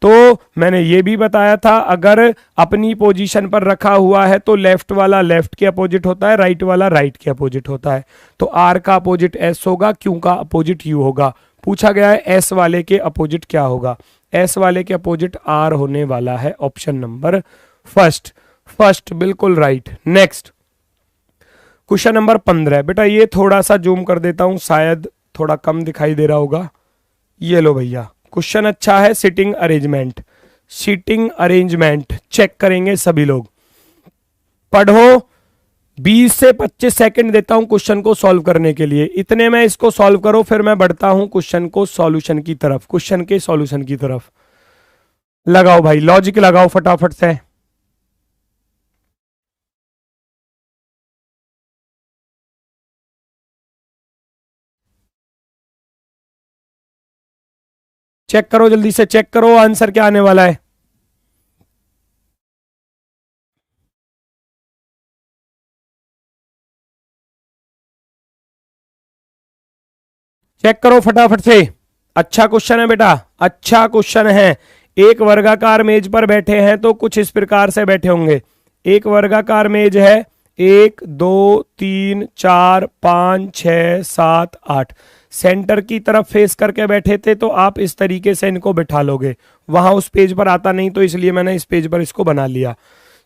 A: तो मैंने ये भी बताया था अगर अपनी पोजीशन पर रखा हुआ है तो लेफ्ट वाला लेफ्ट के अपोजिट होता है, राइट वाला राइट के अपोजिट होता है। तो आर का अपोजिट एस होगा, क्यू का अपोजिट यू होगा। पूछा गया है एस वाले के अपोजिट क्या होगा, एस वाले के अपोजिट आर होने वाला है। ऑप्शन नंबर फर्स्ट, फर्स्ट बिल्कुल राइट। नेक्स्ट क्वेश्चन नंबर 15 बेटा, ये थोड़ा सा जूम कर देता हूं, शायद थोड़ा कम दिखाई दे रहा होगा। ये लो भैया, क्वेश्चन अच्छा है। Sitting arrangement, seating arrangement check करेंगे सभी लोग। पढ़ो, 20 से 25 सेकंड देता हूं क्वेश्चन को सॉल्व करने के लिए। इतने में इसको सॉल्व करो, फिर मैं बढ़ता हूं क्वेश्चन को सॉल्यूशन की तरफ, क्वेश्चन के सॉल्यूशन की तरफ। लगाओ भाई, लॉजिक लगाओ फटाफट से। चेक करो, जल्दी से चेक करो आंसर क्या आने वाला है। चेक करो फटाफट से। अच्छा क्वेश्चन है बेटा, अच्छा क्वेश्चन है। एक वर्गाकार मेज पर बैठे हैं तो कुछ इस प्रकार से बैठे होंगे। एक वर्गाकार मेज है, 1 2 3 4 5 6 7 8, सेंटर की तरफ फेस करके बैठे थे तो आप इस तरीके से इनको बिठा लोगे। वहां उस पेज पर आता नहीं तो इसलिए मैंने इस पेज पर इसको बना लिया।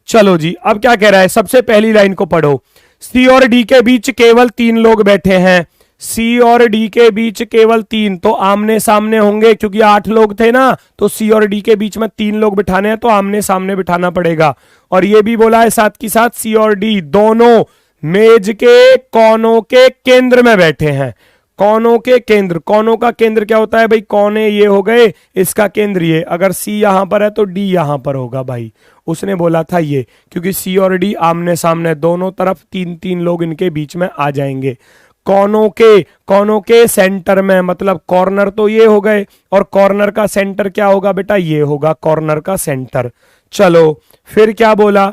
A: चलो जी, अब क्या कह रहा है, सबसे पहली लाइन को पढ़ो। सी और डी के बीच केवल 3 लोग बैठे हैं। सी और डी के बीच केवल 3, तो आमने सामने होंगे क्योंकि 8 लोग थे ना, तो सी और डी के बीच में 3 लोग बिठाने हैं तो आमने सामने बिठाना पड़ेगा। और ये भी बोला है साथ की साथ सी और डी दोनों मेज के कोनों के केंद्र में बैठे हैं। कोनों के केंद्र, कोनों का केंद्र क्या होता है भाई, कोने ये हो गए, इसका केंद्र ये। अगर सी यहां पर है तो डी यहां पर होगा भाई, उसने बोला था ये, क्योंकि सी और डी आमने सामने, दोनों तरफ 3-3 लोग इनके बीच में आ जाएंगे। कोनों के सेंटर में, मतलब कॉर्नर तो ये हो गए, और कॉर्नर का सेंटर क्या होगा बेटा, ये होगा कॉर्नर का सेंटर। चलो फिर क्या बोला,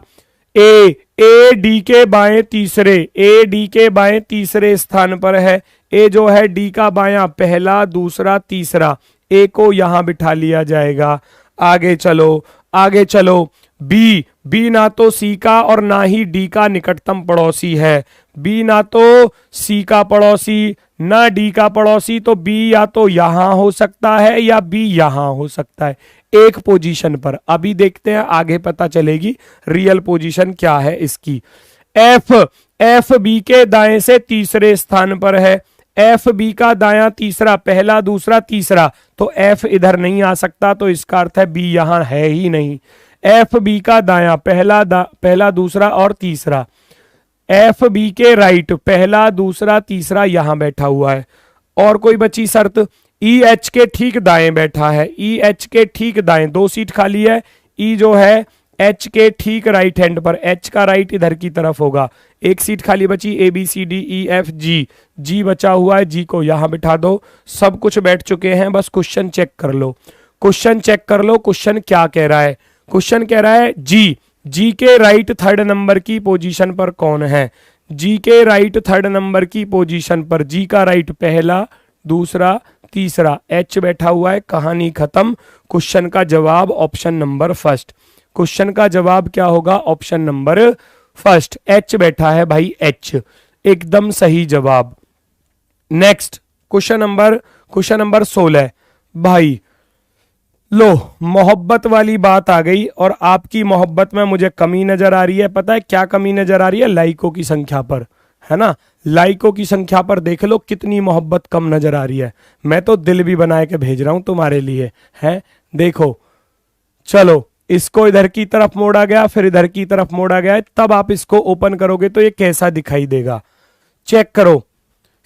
A: ए डी के बाएं तीसरे, ए डी के बाएं तीसरे स्थान पर है। ए जो है डी का बायां पहला दूसरा तीसरा, ए को यहां बिठा लिया जाएगा। आगे चलो, आगे चलो। बी ना तो सी का और ना ही डी का निकटतम पड़ोसी है। बी ना तो सी का पड़ोसी ना डी का पड़ोसी, तो बी या तो यहां हो सकता है या बी यहां हो सकता है, एक पोजीशन पर। अभी देखते हैं, आगे पता चलेगी रियल पोजीशन क्या है इसकी। एफ बी के दाएं से तीसरे स्थान पर है। एफ बी का दायां तीसरा, पहला दूसरा तीसरा, तो एफ इधर नहीं आ सकता, तो इसका अर्थ है बी यहां है ही नहीं। एफ बी का दायां पहला दूसरा और तीसरा। एफ बी के राइट पहला दूसरा तीसरा यहां बैठा हुआ है। और कोई बची शर्त, ई एच के ठीक दाएं बैठा है। ई एच के ठीक दाएं, 2 सीट खाली है। ई जो है एच के ठीक राइट हैंड पर, एच का राइट इधर की तरफ होगा। 1 सीट खाली बची, A B C D E F G, G बचा हुआ है, जी को यहां बिठा दो। सब कुछ बैठ चुके हैं, बस क्वेश्चन चेक कर लो। क्वेश्चन चेक कर लो, क्वेश्चन क्या कह रहा है। क्वेश्चन कह रहा है जी के राइट 3rd नंबर की पोजीशन पर कौन है। जी के राइट 3rd नंबर की पोजीशन पर, जी का राइट पहला दूसरा तीसरा, एच बैठा हुआ है, कहानी खत्म। क्वेश्चन का जवाब ऑप्शन नंबर फर्स्ट। क्वेश्चन का जवाब क्या होगा, ऑप्शन नंबर फर्स्ट, एच बैठा है भाई, एच एकदम सही जवाब। Next question number 16। भाई लो, मोहब्बत वाली बात आ गई और आपकी मोहब्बत में मुझे कमी नजर आ रही है। पता है क्या कमी नजर आ रही है? लाइकों की संख्या पर, है ना। लाइकों की संख्या पर देख लो कितनी मोहब्बत कम नजर आ रही है। मैं तो दिल भी बना के भेज रहा हूं तुम्हारे लिए, है। देखो, चलो इसको इधर की तरफ मोड़ा गया, फिर इधर की तरफ मोड़ा गया है, तब आप इसको ओपन करोगे तो ये कैसा दिखाई देगा, चेक करो।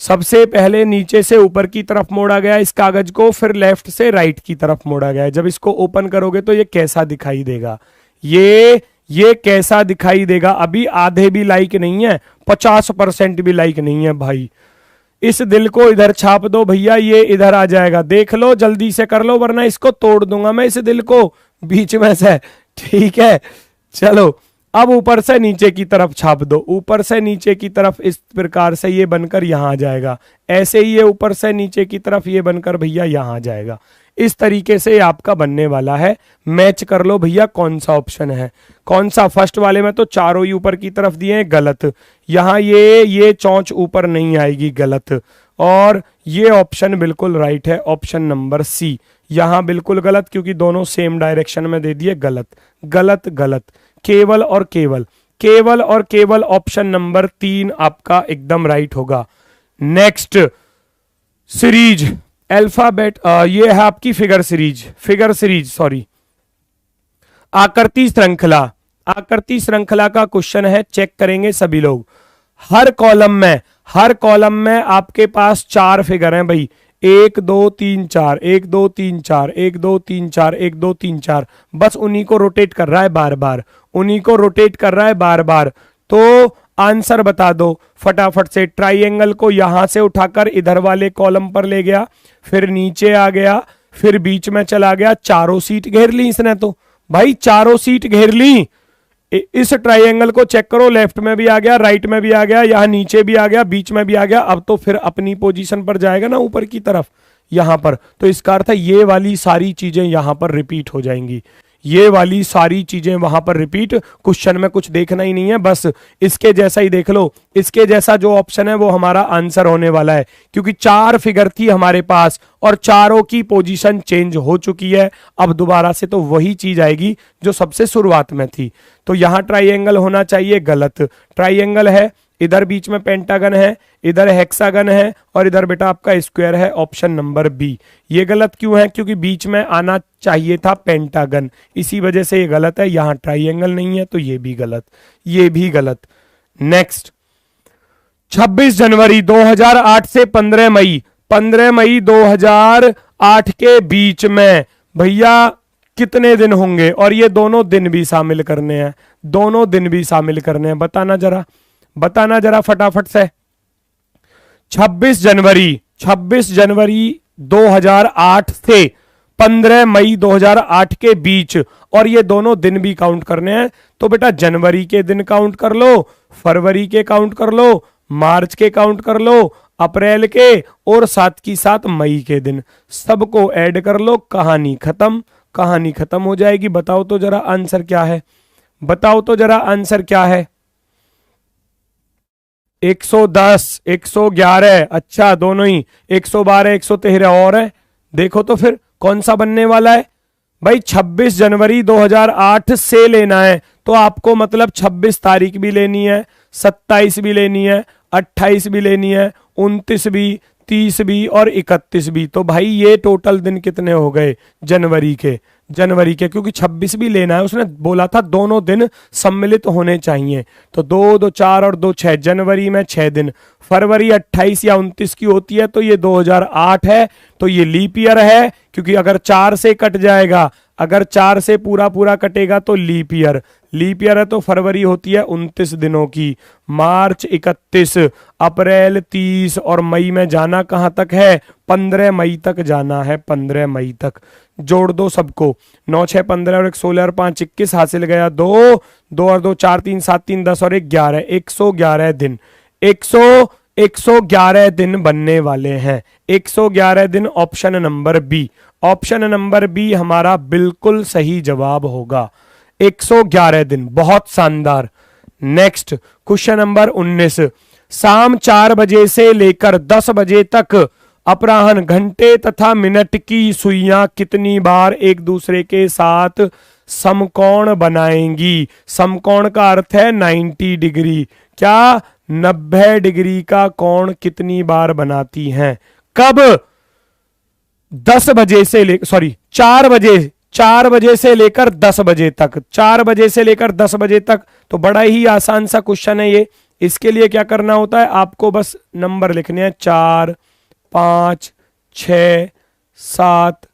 A: सबसे पहले नीचे से ऊपर की तरफ मोड़ा गया इस कागज को, फिर लेफ्ट से राइट की तरफ मोड़ा गया है। जब इसको ओपन करोगे तो ये कैसा दिखाई देगा, ये कैसा दिखाई देगा। अभी आधे भी लाइक नहीं है, 50% भी लाइक नहीं है भाई। इस दिल को इधर छाप दो भैया, ये इधर आ जाएगा। देख लो, जल्दी से कर लो वरना इसको तोड़ दूंगा मैं इस दिल को बीच में से, ठीक है। चलो अब ऊपर से नीचे की तरफ छाप दो, ऊपर से नीचे की तरफ इस प्रकार से ये बनकर यहां आ जाएगा। ऐसे ही ये ऊपर से नीचे की तरफ ये बनकर भैया यहां आ जाएगा। इस तरीके से आपका बनने वाला है। मैच कर लो भैया कौन सा ऑप्शन है, कौन सा। फर्स्ट वाले में तो चारों ही ऊपर की तरफ दिए हैं, गलत। यहां ये चौंच ऊपर नहीं आएगी, गलत। और ये ऑप्शन बिल्कुल राइट है, ऑप्शन नंबर सी। यहां बिल्कुल गलत, क्योंकि दोनों सेम डायरेक्शन में दे दिए, गलत गलत गलत। केवल और केवल ऑप्शन नंबर 3 आपका एकदम राइट होगा। नेक्स्ट सीरीज अल्फाबेट, ये है आपकी फिगर सीरीज सॉरी, आकृति श्रृंखला का क्वेश्चन है। चेक करेंगे सभी लोग। हर कॉलम में आपके पास 4 फिगर हैं भाई, 1 2 3 4, 1 2 3 4, 1 2 3 4, 1 2 3 4। बस उन्हीं को रोटेट कर रहा है बार बार, तो आंसर बता दो फटाफट से। ट्राइंगल को यहां से उठाकर इधर वाले कॉलम पर ले गया, फिर नीचे आ गया, फिर बीच में चला गया। चारों सीट घेर ली इसने, तो भाई चारों सीट घेर ली। इस ट्राइंगल को चेक करो, लेफ्ट में भी आ गया, राइट में भी आ गया, यहां नीचे भी आ गया, बीच में भी आ गया। अब तो फिर अपनी पोजीशन पर जाएगा ना ऊपर की तरफ, यहां पर। तो इसका अर्थ है ये वाली सारी चीजें यहां पर रिपीट हो जाएंगी, ये वाली सारी चीजें वहां पर रिपीट। क्वेश्चन में कुछ देखना ही नहीं है, बस इसके जैसा ही देख लो। इसके जैसा जो ऑप्शन है वो हमारा आंसर होने वाला है, क्योंकि 4 फिगर थी हमारे पास और चारों की पोजीशन चेंज हो चुकी है। अब दोबारा से तो वही चीज आएगी जो सबसे शुरुआत में थी। तो यहां ट्राइंगल होना चाहिए, गलत। ट्राइंगल है, इधर बीच में पेंटागन है, इधर हेक्सागन है, और इधर बेटा आपका स्क्वायर है, ऑप्शन नंबर बी। ये गलत क्यों है? क्योंकि बीच में आना चाहिए था पेंटागन, इसी वजह से ये गलत है। यहां ट्राइंगल नहीं है तो ये भी गलत, नेक्स्ट 26 जनवरी 2008 से 15 मई 2008 के बीच में भैया कितने दिन होंगे? और ये दोनों दिन भी शामिल करने हैं, बताना जरा फटाफट से। 26 जनवरी 2008 से 15 मई 2008 के बीच, और ये दोनों दिन भी काउंट करने हैं। तो बेटा जनवरी के दिन काउंट कर लो, फरवरी के काउंट कर लो, मार्च के काउंट कर लो, अप्रैल के, और साथ की साथ मई के दिन। सबको ऐड कर लो, कहानी खत्म हो जाएगी। बताओ तो जरा आंसर क्या है? 110, 111, अच्छा दोनों ही 112, 113 और है। देखो तो फिर कौन सा बनने वाला है भाई? 26 जनवरी 2008 से लेना है तो आपको मतलब 26 तारीख भी लेनी है, 27 भी लेनी है, 28 भी लेनी है, 29 भी, 30 भी और 31 भी। तो भाई ये टोटल दिन कितने हो गए जनवरी के? क्योंकि 26 भी लेना है, उसने बोला था दोनों दिन सम्मिलित होने चाहिए। तो 2 2 4 और 2 6, जनवरी में 6 दिन। फरवरी 28 या 29 की होती है तो ये 2008 है, तो ये लीप ईयर है, क्योंकि अगर 4 से कट जाएगा, अगर 4 से पूरा कटेगा तो लीप ईयर है। तो फरवरी होती है 29 दिनों की, मार्च 31, अप्रैल 30, और मई में जाना कहां तक है? 15 मई तक जाना है, 15 मई तक। जोड़ दो सबको, 9 6 15 और 1 16 और 5 21, हासिल गया 2 और 2 4 3 7 3 10 और 1 11, 111 दिन। 111 दिन बनने वाले हैं, 111 दिन। ऑप्शन नंबर बी हमारा बिल्कुल सही जवाब होगा, 111 दिन। बहुत शानदार। नेक्स्ट क्वेश्चन नंबर 19, शाम 4 बजे से लेकर 10 बजे तक अपराह्न घंटे तथा मिनट की सुइयां कितनी बार एक दूसरे के साथ समकोण बनाएंगी? समकोण का अर्थ है 90 डिग्री। क्या 90 डिग्री का कोण कितनी बार बनाती हैं? कब? 10 बजे से ले 4 बजे से लेकर 10 बजे तक। 4 बजे से लेकर 10 बजे तक। तो बड़ा ही आसान सा क्वेश्चन है ये। इसके लिए क्या करना होता है, आपको बस नंबर लिखने हैं 4, 5, 6, 7,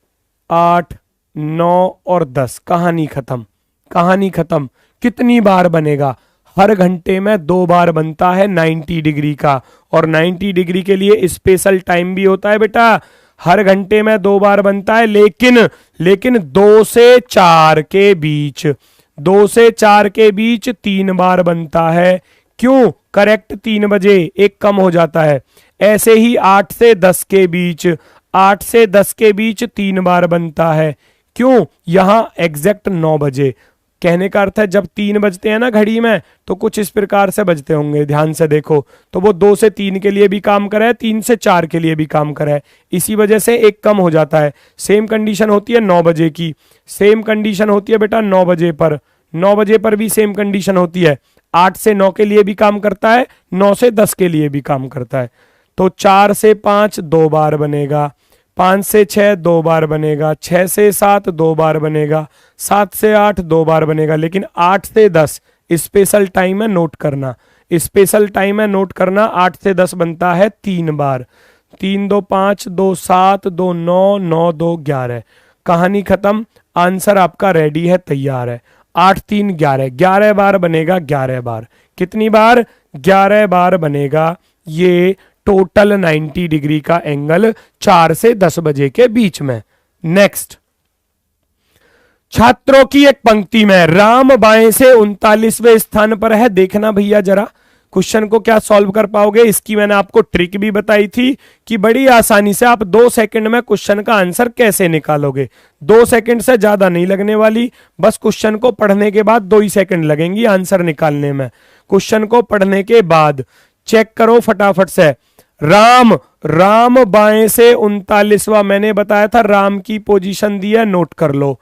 A: 8, 9 और 10। कहानी खत्म, कहानी खत्म। कितनी बार बनेगा? हर घंटे में 2 बार बनता है 90 डिग्री का। और 90 डिग्री के लिए स्पेशल टाइम भी होता है बेटा। हर घंटे में 2 बार बनता है, लेकिन 2 से 4 के बीच, 2 से 4 के बीच 3 बार बनता है। क्यों? करेक्ट 3 बजे, एक कम हो जाता है। ऐसे ही 8 से 10 के बीच, 8 से 10 के बीच 3 बार बनता है। क्यों? यहां एग्जैक्ट 9 बजे। कहने का अर्थ है जब 3 बजते हैं ना घड़ी में, तो कुछ इस प्रकार से बजते होंगे, ध्यान से देखो। तो वो 2 से 3 के लिए भी काम करे है, 3 से 4 के लिए भी काम करे है। इसी वजह से एक कम हो जाता है। सेम कंडीशन होती है 9 बजे की, सेम कंडीशन होती है बेटा 9 बजे पर। 9 बजे पर भी सेम कंडीशन होती है। 8 से 9 के लिए भी काम करता है, 9 से 10 के लिए भी काम करता है। तो 4 से 5 2 बार बनेगा, 5 से 6 2 बार बनेगा, 6 से 7 2 बार बनेगा, 7 से 8 2 बार बनेगा। लेकिन 8 से 10 स्पेशल टाइम है, नोट करना। स्पेशल टाइम है, नोट करना। 8 से 10 बनता है 3 बार। 3 2 5, 2 7, 2 9, 9 2 11। कहानी खत्म। आंसर आपका रेडी है, तैयार है। 8 3 11, 11 बार बनेगा। 11 बार कितनी बार? 11 बार बनेगा ये टोटल 90 डिग्री का एंगल 4 से 10 बजे के बीच में। नेक्स्ट, छात्रों की एक पंक्ति में राम बाएं से 39वें स्थान पर है। देखना भैया जरा क्वेश्चन को क्या सॉल्व कर पाओगे। इसकी मैंने आपको ट्रिक भी बताई थी कि बड़ी आसानी से आप 2 सेकंड में क्वेश्चन का आंसर कैसे निकालोगे। 2 सेकंड से ज्यादा नहीं लगने वाली, बस क्वेश्चन को पढ़ने के बाद 2 ही सेकंड लगेंगी आंसर निकालने में। क्वेश्चन को पढ़ने के बाद चेक करो फटाफट से। राम बाएं से 39वां, मैंने बताया था राम की पोजीशन दी है, नोट कर लो।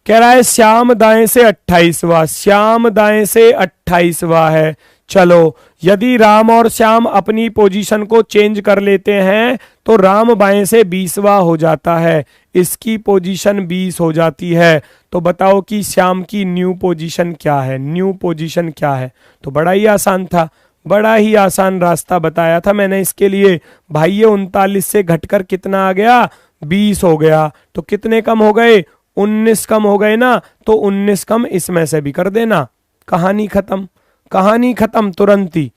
A: कह रहा है श्याम दाएं से 28वां, श्याम दाएं से 28वां है। चलो, यदि राम और श्याम अपनी पोजीशन को चेंज कर लेते हैं तो राम बाएं से 20वां हो जाता है, इसकी पोजीशन 20 हो जाती है। तो बताओ कि श्याम की न्यू पोजीशन क्या है? न्यू पोजीशन क्या है? तो बड़ा ही आसान था, बड़ा ही आसान रास्ता बताया था मैंने इसके लिए। भाई ये 39 से घटकर कितना आ गया? 20 हो गया। तो कितने कम हो गए? 19 कम हो गए ना। तो 19 कम इसमें से भी कर देना। कहानी खत्म, कहानी खत्म तुरंत ही।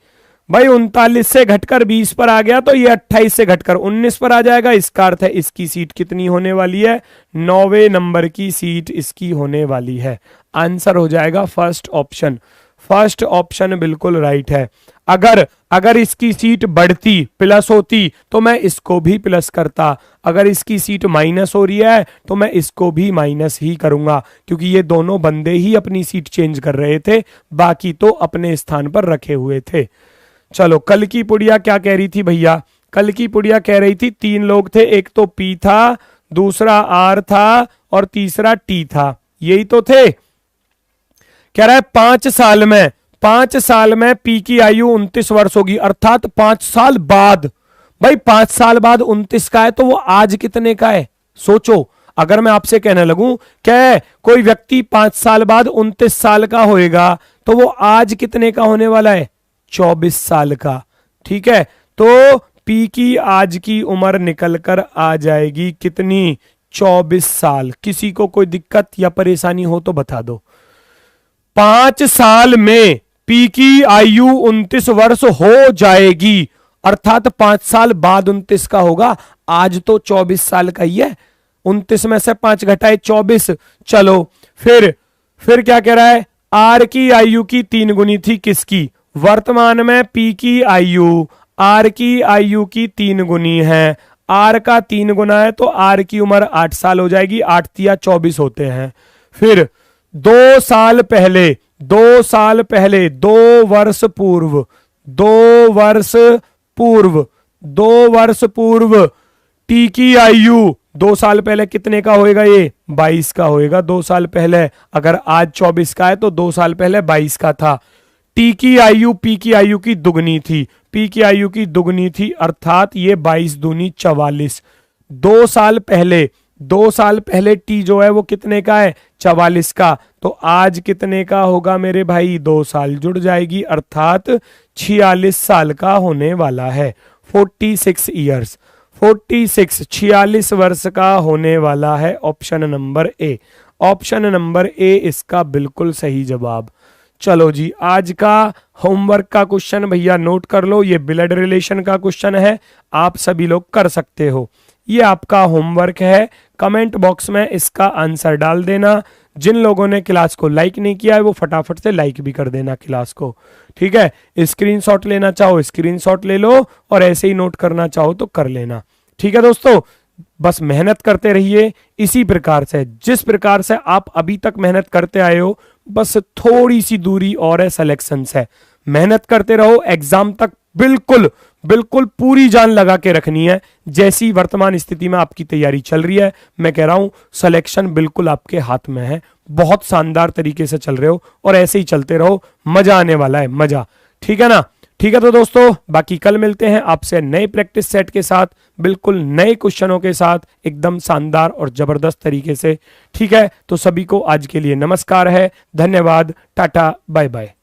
A: भाई 39 से घटकर 20 पर आ गया तो ये 28 से घटकर 19 पर आ जाएगा। इसका अर्थ है इसकी सीट कितनी होने वाली है? 9वें नंबर की सीट इसकी होने वाली है। आंसर हो जाएगा फर्स्ट ऑप्शन। फर्स्ट ऑप्शन बिल्कुल राइट है। अगर इसकी सीट बढ़ती, प्लस होती, तो मैं इसको भी प्लस करता। अगर इसकी सीट माइनस हो रही है तो मैं इसको भी माइनस ही करूंगा, क्योंकि ये दोनों बंदे ही अपनी सीट चेंज कर रहे थे, बाकी तो अपने स्थान पर रखे हुए थे। चलो, कल की पुड़िया क्या कह रही थी भैया? कल की पुड़िया कह रही थी 3 लोग थे, एक तो पी था, दूसरा आर था और तीसरा टी था। यही तो थे। कह रहा है 5 साल में पी की आयु 29 वर्ष होगी, अर्थात 5 साल बाद। भाई 5 साल बाद 29 का है तो वो आज कितने का है? सोचो, अगर मैं आपसे कहने लगूं क्या कोई व्यक्ति 5 साल बाद 29 साल का होएगा तो वो आज कितने का होने वाला है? 24 साल का। ठीक है, तो पी की आज की उम्र निकलकर आ जाएगी कितनी? 24 साल। किसी को कोई दिक्कत या परेशानी हो तो बता दो। 5 साल में पी की आयु 29 वर्ष हो जाएगी, अर्थात 5 साल बाद 29 का होगा। आज तो 24 साल का ही है। 29 में से 5 घटाए 24। चलो, फिर क्या कह रहा है? आर की आयु की 3 गुनी थी किसकी? वर्तमान में पी की आयु आर की आयु की 3 गुनी है। आर का 3 गुना है तो आर की उम्र 8 साल हो जाएगी। 8 तिया 24 होते हैं। फिर 2 साल पहले 2 वर्ष पूर्व 2 वर्ष पूर्व, 2 वर्ष पूर्व टी की आयु 2 साल पहले कितने का होएगा? ये 22 का होएगा 2 साल पहले। अगर आज 24 का है तो 2 साल पहले 22 का था। टी की आयु पी की आयु की दुगनी थी, पी की आयु की दुगनी थी, अर्थात ये 22 दूनी 44। 2 साल पहले, 2 साल पहले टी जो है वो कितने का है? 44 का। तो आज कितने का होगा मेरे भाई? 2 साल जुड़ जाएगी, अर्थात 46 साल का होने वाला है। 46 ईयर्स, 46 46 वर्ष का होने वाला है। Option number A, option number A इसका बिल्कुल सही जवाब। चलो जी, आज का होमवर्क का क्वेश्चन भैया नोट कर लो, ये ब्लड रिलेशन का क्वेश्चन है, आप सभी लोग कर सकते हो। ये आपका होमवर्क है, कमेंट बॉक्स में इसका आंसर डाल देना। जिन लोगों ने क्लास को लाइक नहीं किया है वो फटाफट से लाइक भी कर देना क्लास को, ठीक है। स्क्रीनशॉट लेना चाहो स्क्रीनशॉट ले लो, और ऐसे ही नोट करना चाहो तो कर लेना, ठीक है दोस्तों। बस मेहनत करते रहिए इसी प्रकार से, जिस प्रकार से आप अभी तक मेहनत करते आए हो, बस थोड़ी सी दूरी और है सिलेक्शन से। मेहनत करते रहो, एग्जाम तक बिल्कुल बिल्कुल पूरी जान लगा के रखनी है। जैसी वर्तमान स्थिति में आपकी तैयारी चल रही है, मैं कह रहा हूं सिलेक्शन बिल्कुल आपके हाथ में है। बहुत शानदार तरीके से चल रहे हो, और ऐसे ही चलते रहो, मजा आने वाला है, मजा, ठीक है ना। ठीक है तो दोस्तों, बाकी कल मिलते हैं आपसे नए प्रैक्टिस सेट के साथ, बिल्कुल नए क्वेश्चनों के साथ, एकदम शानदार और जबरदस्त तरीके से, ठीक है। तो सभी को आज के लिए नमस्कार है, धन्यवाद, टाटा, बाय बाय।